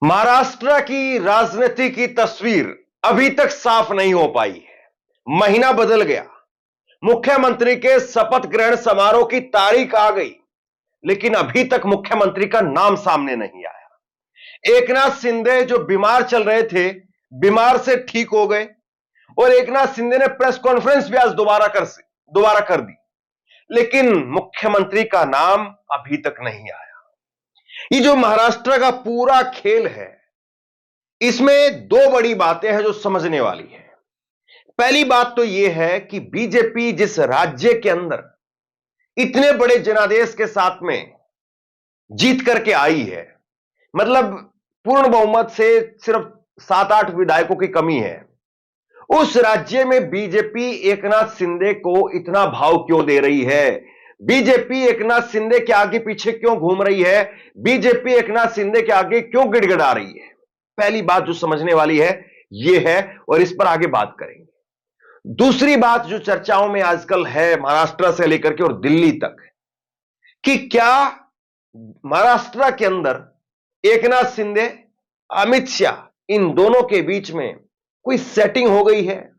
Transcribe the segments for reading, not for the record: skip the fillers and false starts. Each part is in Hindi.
महाराष्ट्र की राजनीति की तस्वीर अभी तक साफ नहीं हो पाई है। महीना बदल गया, मुख्यमंत्री के शपथ ग्रहण समारोह की तारीख आ गई, लेकिन अभी तक मुख्यमंत्री का नाम सामने नहीं आया। एकनाथ शिंदे जो बीमार चल रहे थे, बीमार से ठीक हो गए और एकनाथ शिंदे ने प्रेस कॉन्फ्रेंस भी आज दोबारा कर दी, लेकिन मुख्यमंत्री का नाम अभी तक नहीं आया। ये जो महाराष्ट्र का पूरा खेल है, इसमें दो बड़ी बातें हैं जो समझने वाली है। पहली बात तो यह है कि बीजेपी जिस राज्य के अंदर इतने बड़े जनादेश के साथ में जीत करके आई है, मतलब पूर्ण बहुमत से सिर्फ 7-8 विधायकों की कमी है, उस राज्य में बीजेपी एकनाथ शिंदे को इतना भाव क्यों दे रही है? बीजेपी एकनाथ शिंदे के आगे पीछे क्यों घूम रही है? बीजेपी एकनाथ शिंदे के आगे क्यों गिड़गिड़ा रही है? पहली बात जो समझने वाली है यह है, और इस पर आगे बात करेंगे। दूसरी बात जो चर्चाओं में आजकल है महाराष्ट्र से लेकर के और दिल्ली तक, कि क्या महाराष्ट्र के अंदर एकनाथ शिंदे, अमित शाह, इन दोनों के बीच में कोई सेटिंग हो गई है?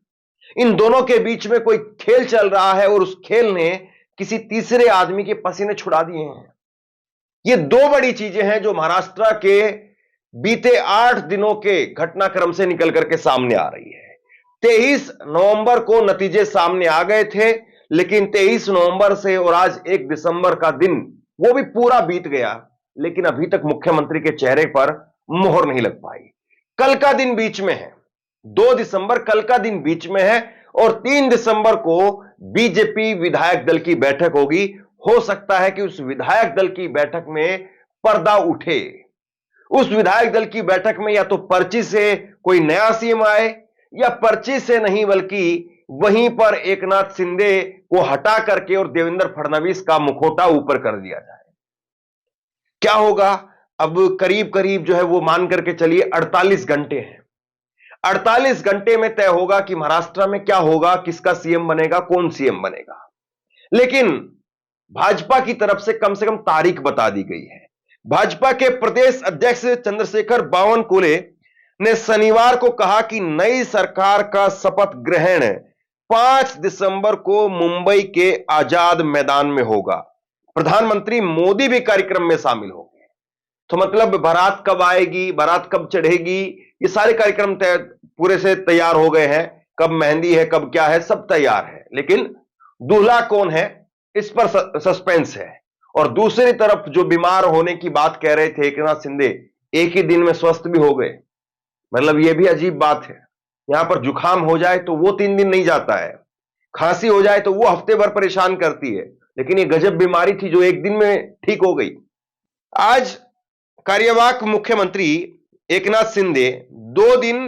इन दोनों के बीच में कोई खेल चल रहा है और उस खेल ने किसी तीसरे आदमी के पसीने छुड़ा दिए हैं? ये दो बड़ी चीजें हैं जो महाराष्ट्र के बीते 8 दिनों के घटनाक्रम से निकल करके सामने आ रही है। 23 नवंबर को नतीजे सामने आ गए थे, लेकिन 23 नवंबर से और आज 1 दिसंबर का दिन वो भी पूरा बीत गया, लेकिन अभी तक मुख्यमंत्री के चेहरे पर मोहर नहीं लग पाई। कल का दिन बीच में है, 2 दिसंबर कल का दिन बीच में है, और 3 दिसंबर को बीजेपी विधायक दल की बैठक होगी। हो सकता है कि उस विधायक दल की बैठक में पर्दा उठे। उस विधायक दल की बैठक में या तो पर्ची से कोई नया सीएम आए, या पर्ची से नहीं बल्कि वहीं पर एकनाथ शिंदे को हटा करके और देवेंद्र फडणवीस का मुखौटा ऊपर कर दिया जाए। क्या होगा? अब करीब करीब जो है वो मान करके चलिए 48 घंटे हैं। 48 घंटे में तय होगा कि महाराष्ट्र में क्या होगा, किसका सीएम बनेगा, कौन सीएम बनेगा। लेकिन भाजपा की तरफ से कम तारीख बता दी गई है। भाजपा के प्रदेश अध्यक्ष चंद्रशेखर बावनकुले ने शनिवार को कहा कि नई सरकार का शपथ ग्रहण 5 दिसंबर को मुंबई के आजाद मैदान में होगा। प्रधानमंत्री मोदी भी कार्यक्रम में शामिल होंगे। तो मतलब बारात कब आएगी, बारात कब चढ़ेगी, ये सारे कार्यक्रम पूरे से तैयार हो गए हैं। कब मेहंदी है, कब क्या है, सब तैयार है, लेकिन दूल्हा कौन है इस पर सस्पेंस है। और दूसरी तरफ जो बीमार होने की बात कह रहे थे एकनाथ शिंदे, एक ही दिन में स्वस्थ भी हो गए। मतलब यह भी अजीब बात है। यहां पर जुकाम हो जाए तो वो 3 दिन नहीं जाता है, खांसी हो जाए तो वो हफ्ते भर परेशान करती है, लेकिन ये गजब बीमारी थी जो एक दिन में ठीक हो गई। आज कार्यवाहक मुख्यमंत्री एकनाथ शिंदे 2 दिन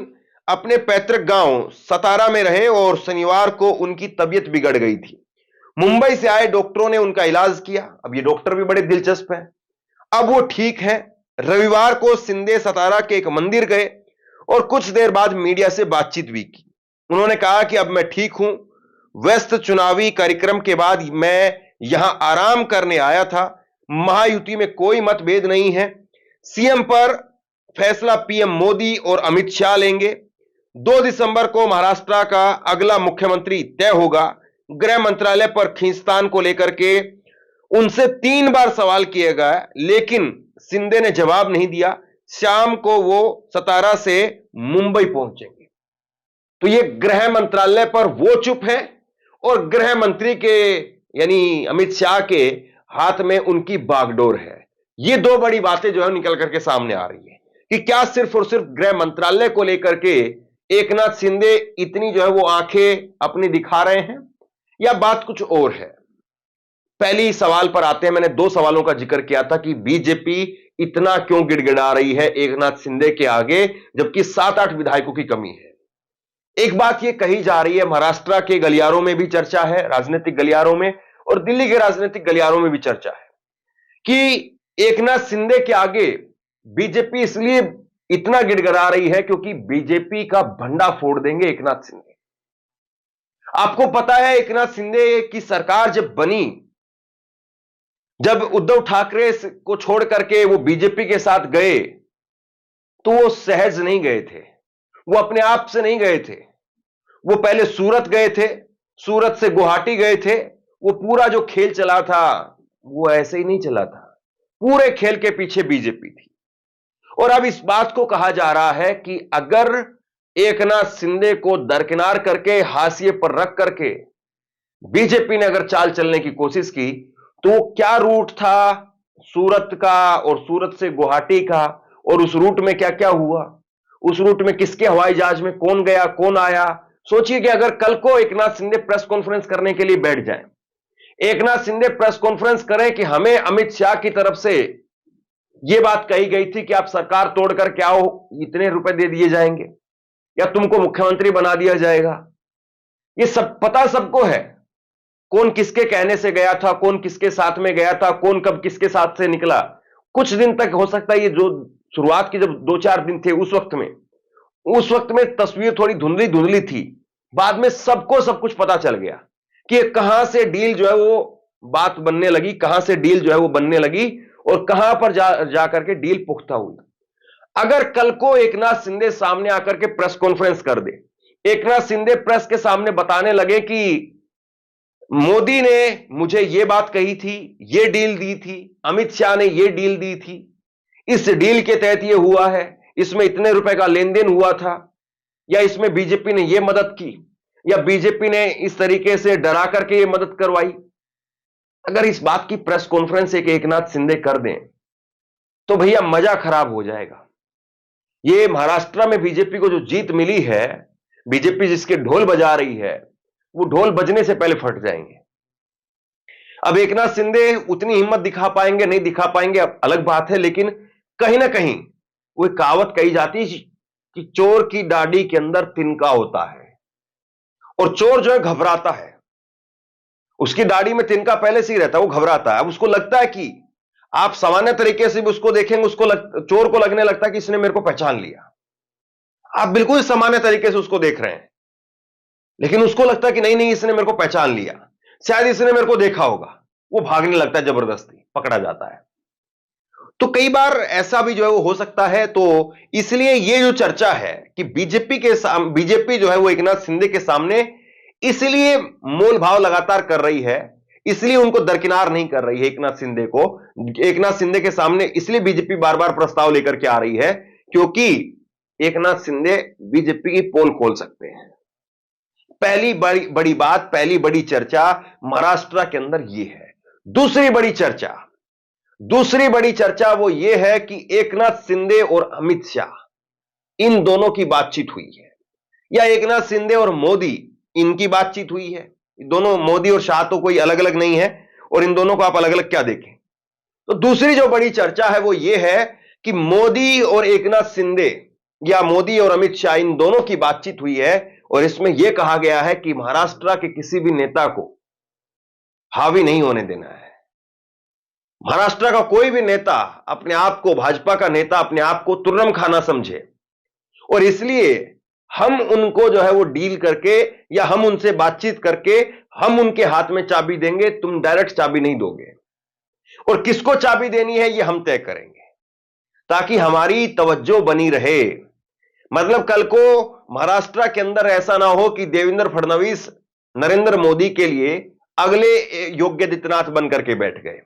अपने पैतृक गांव सतारा में रहे और शनिवार को उनकी तबीयत बिगड़ गई थी। मुंबई से आए डॉक्टरों ने उनका इलाज किया। अब ये डॉक्टर भी बड़े दिलचस्प हैं। अब वो ठीक हैं। रविवार को शिंदे सतारा के एक मंदिर गए और कुछ देर बाद मीडिया से बातचीत भी की। उन्होंने कहा कि अब मैं ठीक हूं। व्यस्त चुनावी कार्यक्रम के बाद मैं यहां आराम करने आया था। महायुति में कोई मतभेद नहीं है। सीएम पर फैसला पीएम मोदी और अमित शाह लेंगे। 2 दिसंबर को महाराष्ट्र का अगला मुख्यमंत्री तय होगा। गृह मंत्रालय पर खींचतान को लेकर के उनसे 3 बार सवाल किया गया, लेकिन शिंदे ने जवाब नहीं दिया। शाम को वो सतारा से मुंबई पहुंचेंगे। तो ये गृह मंत्रालय पर वो चुप है और गृह मंत्री के यानी अमित शाह के हाथ में उनकी बागडोर है। ये दो बड़ी बातें जो है निकल करके सामने आ रही है कि क्या सिर्फ और सिर्फ गृह मंत्रालय को लेकर के एकनाथ शिंदे इतनी जो है वो आंखें अपनी दिखा रहे हैं, या बात कुछ और है। पहली सवाल पर आते हैं। मैंने 2 सवालों का जिक्र किया था कि बीजेपी इतना क्यों गिड़गिड़ा रही है एकनाथ शिंदे के आगे, जबकि 7-8 विधायकों की कमी है। एक बात यह कही जा रही है, महाराष्ट्र के गलियारों में भी चर्चा है, राजनीतिक गलियारों में, और दिल्ली के राजनीतिक गलियारों में भी चर्चा है कि एकनाथ शिंदे के आगे बीजेपी इसलिए इतना गिड़गिड़ा रही है क्योंकि बीजेपी का भंडा फोड़ देंगे एकनाथ शिंदे। आपको पता है एकनाथ शिंदे की सरकार जब बनी, जब उद्धव ठाकरे को छोड़ करके वो बीजेपी के साथ गए, तो वो सहज नहीं गए थे, वो अपने आप से नहीं गए थे। वो पहले सूरत गए थे, सूरत से गुवाहाटी गए थे। वो पूरा जो खेल चला था वो ऐसे ही नहीं चला था। पूरे खेल के पीछे बीजेपी थी। और अब इस बात को कहा जा रहा है कि अगर एकनाथ शिंदे को दरकिनार करके, हाशिए पर रख करके बीजेपी ने अगर चाल चलने की कोशिश की, तो क्या रूट था सूरत का और सूरत से गुवाहाटी का, और उस रूट में क्या क्या हुआ, उस रूट में किसके हवाई जहाज में कौन गया कौन आया। सोचिए कि अगर कल को एकनाथ शिंदे प्रेस कॉन्फ्रेंस करने के लिए बैठ जाएं, एकनाथ शिंदे प्रेस कॉन्फ्रेंस करें कि हमें अमित शाह की तरफ से यह बात कही गई थी कि आप सरकार तोड़ करके आओ, इतने रुपए दे दिए जाएंगे या तुमको मुख्यमंत्री बना दिया जाएगा। यह सब पता सबको है, कौन किसके कहने से गया था, कौन किसके साथ में गया था, कौन कब किसके साथ से निकला। कुछ दिन तक हो सकता है, ये जो शुरुआत की जब 2-4 दिन थे उस वक्त में तस्वीर थोड़ी धुंधली धुंधली थी। बाद में सबको सब कुछ पता चल गया कि कहां से डील जो है वो बात बनने लगी, कहां से डील जो है वो बनने लगी और कहां पर जाकर के डील पुख्ता हुई। अगर कल को एकनाथ शिंदे सामने आकर के प्रेस कॉन्फ्रेंस कर दे, एकनाथ शिंदे प्रेस के सामने बताने लगे कि मोदी ने मुझे यह बात कही थी, यह डील दी थी, अमित शाह ने यह डील दी थी, इस डील के तहत यह हुआ है, इसमें इतने रुपए का लेन देन हुआ था, या इसमें बीजेपी ने यह मदद की, या बीजेपी ने इस तरीके से डरा करके यह मदद करवाई। अगर इस बात की प्रेस कॉन्फ्रेंस एकनाथ शिंदे कर दें तो भैया मजा खराब हो जाएगा। यह महाराष्ट्र में बीजेपी को जो जीत मिली है, बीजेपी जिसके ढोल बजा रही है, वो ढोल बजने से पहले फट जाएंगे। अब एकनाथ शिंदे उतनी हिम्मत दिखा पाएंगे नहीं दिखा पाएंगे अब अलग बात है, लेकिन कहीं ना कहीं वो कहावत कही जाती है कि चोर की दाढ़ी के अंदर तिनका होता है, और चोर जो है घबराता है, उसकी दाढ़ी में तिनका पहले से ही रहता है, वो घबराता है। अब उसको लगता है कि आप सामान्य तरीके से भी उसको देखेंगे, चोर को लगने लगता है कि इसने मेरे को पहचान लिया। आप बिल्कुल सामान्य तरीके से उसको देख रहे हैं, लेकिन उसको लगता है कि नहीं नहीं इसने मेरे को पहचान लिया, शायद इसने मेरे को देखा होगा। वो भागने लगता है, जबरदस्ती पकड़ा जाता है। तो कई बार ऐसा भी जो है वो हो सकता है। तो इसलिए ये जो चर्चा है कि बीजेपी जो है वो एकनाथ शिंदे के सामने इसलिए मोल भाव लगातार कर रही है, इसलिए उनको दरकिनार नहीं कर रही है एकनाथ शिंदे को, एकनाथ शिंदे के सामने इसलिए बीजेपी बार बार प्रस्ताव लेकर के आ रही है क्योंकि एकनाथ शिंदे बीजेपी की पोल खोल सकते हैं। पहली बड़ी बात, पहली बड़ी चर्चा महाराष्ट्र के अंदर यह है। दूसरी बड़ी चर्चा वो ये है कि एकनाथ शिंदे और अमित शाह इन दोनों की बातचीत हुई है, या एकनाथ शिंदे और मोदी इनकी बातचीत हुई है। दोनों मोदी और शाह तो कोई अलग अलग नहीं है, और इन दोनों को आप अलग अलग क्या देखें। तो दूसरी जो बड़ी चर्चा है वो ये है कि मोदी और एकनाथ शिंदे या मोदी और अमित शाह इन दोनों की बातचीत हुई है, और इसमें यह कहा गया है कि महाराष्ट्र के किसी भी नेता को हावी नहीं होने देना है। महाराष्ट्र का कोई भी नेता अपने आप को, भाजपा का नेता अपने आप को तुर्रम खाना समझे, और इसलिए हम उनको जो है वो डील करके या हम उनसे बातचीत करके हम उनके हाथ में चाबी देंगे, तुम डायरेक्ट चाबी नहीं दोगे। और किसको चाबी देनी है ये हम तय करेंगे, ताकि हमारी तवज्जो बनी रहे। मतलब कल को महाराष्ट्र के अंदर ऐसा ना हो कि देवेंद्र फडणवीस नरेंद्र मोदी के लिए अगले योगी आदित्यनाथ बनकर के बैठ गए।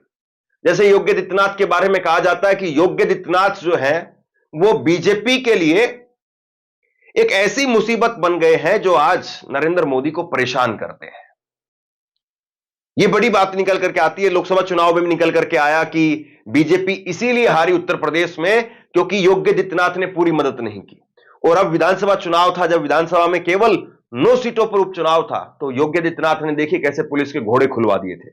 जैसे योगी आदित्यनाथ के बारे में कहा जाता है कि योगी आदित्यनाथ जो है वो बीजेपी के लिए एक ऐसी मुसीबत बन गए हैं जो आज नरेंद्र मोदी को परेशान करते हैं। यह बड़ी बात निकल करके आती है, लोकसभा चुनाव में भी निकल करके आया कि बीजेपी इसीलिए हारी उत्तर प्रदेश में क्योंकि योगी आदित्यनाथ ने पूरी मदद नहीं की। और अब विधानसभा चुनाव था, जब विधानसभा में केवल 9 सीटों पर उपचुनाव था, तो योगी आदित्यनाथ ने देखी कैसे पुलिस के घोड़े खुलवा दिए थे।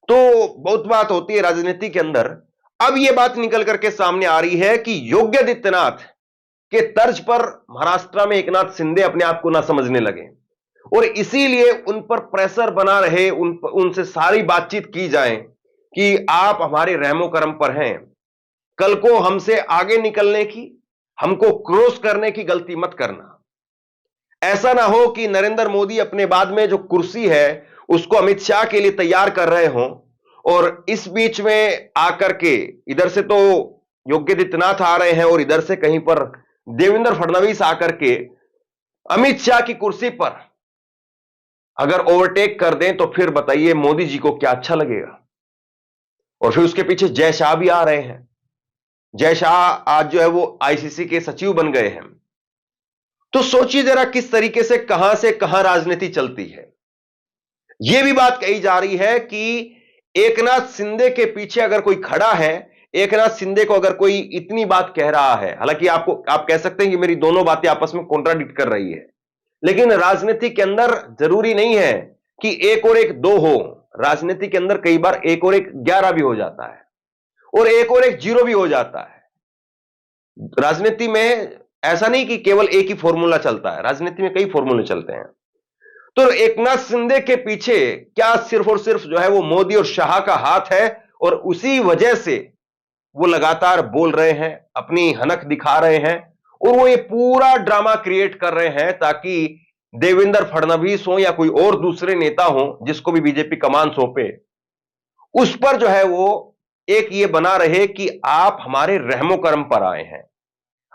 तो बहुत बात होती है राजनीति के अंदर। अब यह बात निकल करके सामने आ रही है कि योगी आदित्यनाथ के तर्ज पर महाराष्ट्र में एकनाथ शिंदे अपने आप को ना समझने लगे, और इसीलिए उन पर प्रेशर बना रहे, उनसे सारी बातचीत की जाए कि आप हमारे रहमो करम पर हैं, कल को हमसे आगे निकलने की, हमको क्रॉस करने की गलती मत करना। ऐसा ना हो कि नरेंद्र मोदी अपने बाद में जो कुर्सी है उसको अमित शाह के लिए तैयार कर रहे हों, और इस बीच में आकर के इधर से तो योगी आदित्यनाथ आ रहे हैं और इधर से कहीं पर देवेंद्र फडणवीस आकर के अमित शाह की कुर्सी पर अगर ओवरटेक कर दें तो फिर बताइए मोदी जी को क्या अच्छा लगेगा। और फिर उसके पीछे जय शाह भी आ रहे हैं। जय शाह आज जो है वो आईसीसी के सचिव बन गए हैं। तो सोचिए जरा किस तरीके से कहां राजनीति चलती है। यह भी बात कही जा रही है कि एकनाथ शिंदे के पीछे अगर कोई खड़ा है, एकनाथ शिंदे को अगर कोई इतनी बात कह रहा है, हालांकि आप कह सकते हैं कि मेरी दोनों बातें आपस में कॉन्ट्राडिक्ट कर रही है, लेकिन राजनीति के अंदर जरूरी नहीं है कि एक और एक दो हो। राजनीति के अंदर कई बार एक और एक 11 भी हो जाता है और एक और एक 0 भी हो जाता है। राजनीति में ऐसा नहीं कि केवल एक ही फॉर्मूला चलता है, राजनीति में कई फॉर्मूले चलते हैं। तो एकनाथ शिंदे के पीछे क्या सिर्फ और सिर्फ जो है वो मोदी और शाह का हाथ है और उसी वजह से वो लगातार बोल रहे हैं, अपनी हनक दिखा रहे हैं और वो ये पूरा ड्रामा क्रिएट कर रहे हैं ताकि देवेंद्र फडणवीस हो या कोई और दूसरे नेता हो जिसको भी बीजेपी कमान सौंपे, उस पर जो है वो एक ये बना रहे कि आप हमारे रहमो करम पर आए हैं,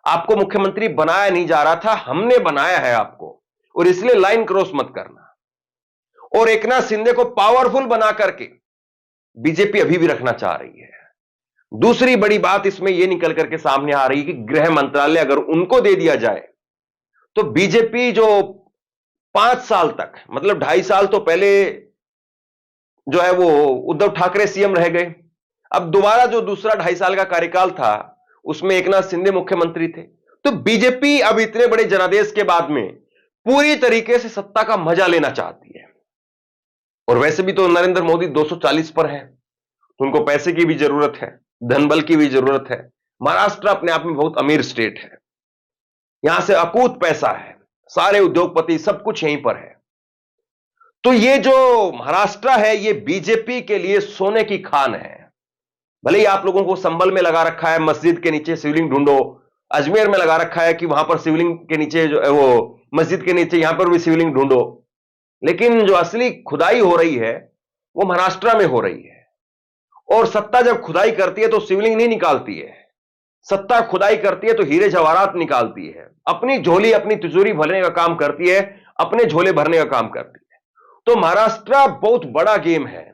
आपको मुख्यमंत्री बनाया नहीं जा रहा था, हमने बनाया है आपको और इसलिए लाइन क्रॉस मत करना। और एकनाथ शिंदे को पावरफुल बना करके बीजेपी अभी भी रखना चाह रही है। दूसरी बड़ी बात इसमें यह निकल करके सामने आ रही है कि गृह मंत्रालय अगर उनको दे दिया जाए तो बीजेपी जो 5 साल तक, मतलब 2.5 साल तो पहले जो है वो उद्धव ठाकरे सीएम रह गए, अब दोबारा जो दूसरा 2.5 साल का कार्यकाल था उसमें एकनाथ शिंदे मुख्यमंत्री थे। तो बीजेपी अब इतने बड़े जनादेश के बाद में पूरी तरीके से सत्ता का मजा लेना चाहती है। और वैसे भी तो नरेंद्र मोदी 240 पर है, तो उनको पैसे की भी जरूरत है, धनबल की भी जरूरत है। महाराष्ट्र अपने आप में बहुत अमीर स्टेट है, यहां से अकूत पैसा है, सारे उद्योगपति सब कुछ यहीं पर है। तो ये जो महाराष्ट्र है ये बीजेपी के लिए सोने की खान है। भले ही आप लोगों को संबल में लगा रखा है मस्जिद के नीचे शिवलिंग ढूंढो, अजमेर में लगा रखा है कि वहां पर शिवलिंग के नीचे जो है वो मस्जिद के नीचे यहां पर भी शिवलिंग ढूंढो, लेकिन जो असली खुदाई हो रही है वो महाराष्ट्र में हो रही है। और सत्ता जब खुदाई करती है तो शिवलिंग नहीं निकालती है, सत्ता खुदाई करती है तो हीरे जवाहरात निकालती है, अपनी झोली अपनी तिजोरी भरने का काम करती है, अपने झोले भरने का काम करती है। तो महाराष्ट्र बहुत बड़ा गेम है,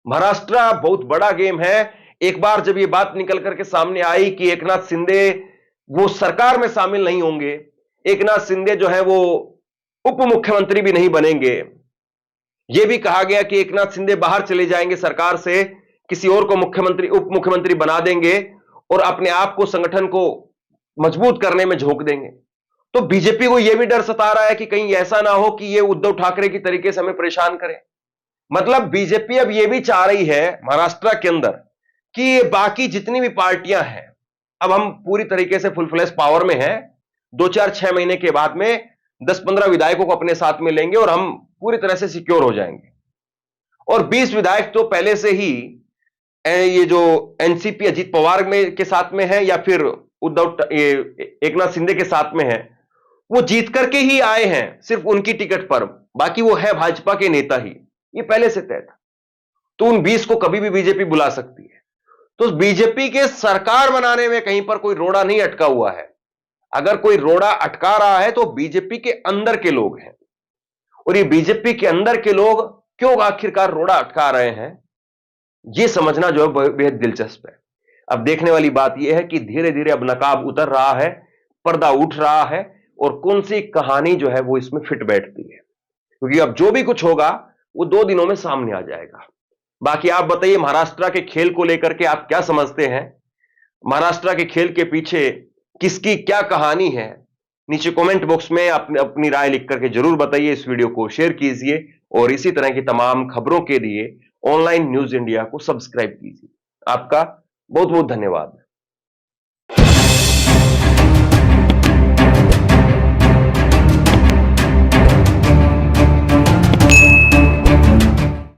महाराष्ट्र बहुत बड़ा गेम है। एक बार जब ये बात निकल करके सामने आई कि एकनाथ शिंदे वो सरकार में शामिल नहीं होंगे, एकनाथ शिंदे जो है वो उप मुख्यमंत्री भी नहीं बनेंगे, यह भी कहा गया कि एकनाथ शिंदे बाहर चले जाएंगे सरकार से, किसी और को मुख्यमंत्री उप मुख्यमंत्री बना देंगे और अपने आप को संगठन को मजबूत करने में झोंक देंगे। तो बीजेपी को यह भी डर सता रहा है कि कहीं ऐसा ना हो कि यह उद्धव ठाकरे की तरीके से हमें परेशान करे। मतलब बीजेपी अब यह भी चाह रही है महाराष्ट्र के अंदर कि बाकी जितनी भी पार्टियां हैं, अब हम पूरी तरीके से फुल फ्लैश पावर में हैं, 2-4-6 महीने के बाद में 10-15 विधायकों को अपने साथ में लेंगे और हम पूरी तरह से सिक्योर हो जाएंगे। और 20 विधायक तो पहले से ही ये जो एनसीपी अजीत पवार में के साथ में है या फिर उद्धव एकनाथ शिंदे के साथ में है, वो जीत करके ही आए हैं सिर्फ उनकी टिकट पर, बाकी वो है भाजपा के नेता ही, ये पहले से तय था। तो उन 20 को कभी भी बीजेपी बुला सकती है। तो बीजेपी के सरकार बनाने में कहीं पर कोई रोड़ा नहीं अटका हुआ है। अगर कोई रोड़ा अटका रहा है तो बीजेपी के अंदर के लोग हैं, और ये बीजेपी के अंदर के लोग क्यों आखिरकार रोड़ा अटका रहे हैं, यह समझना जो है बेहद दिलचस्प है। अब देखने वाली बात यह है कि धीरे धीरे अब नकाब उतर रहा है, पर्दा उठ रहा है और कौन सी कहानी जो है वो इसमें फिट बैठती है, क्योंकि अब जो भी कुछ होगा वो 2 दिनों में सामने आ जाएगा। बाकी आप बताइए महाराष्ट्र के खेल को लेकर के आप क्या समझते हैं, महाराष्ट्र के खेल के पीछे किसकी क्या कहानी है, नीचे कमेंट बॉक्स में अपनी राय लिख करके जरूर बताइए। इस वीडियो को शेयर कीजिए और इसी तरह की तमाम खबरों के लिए ऑनलाइन न्यूज इंडिया को सब्सक्राइब कीजिए। आपका बहुत बहुत धन्यवाद।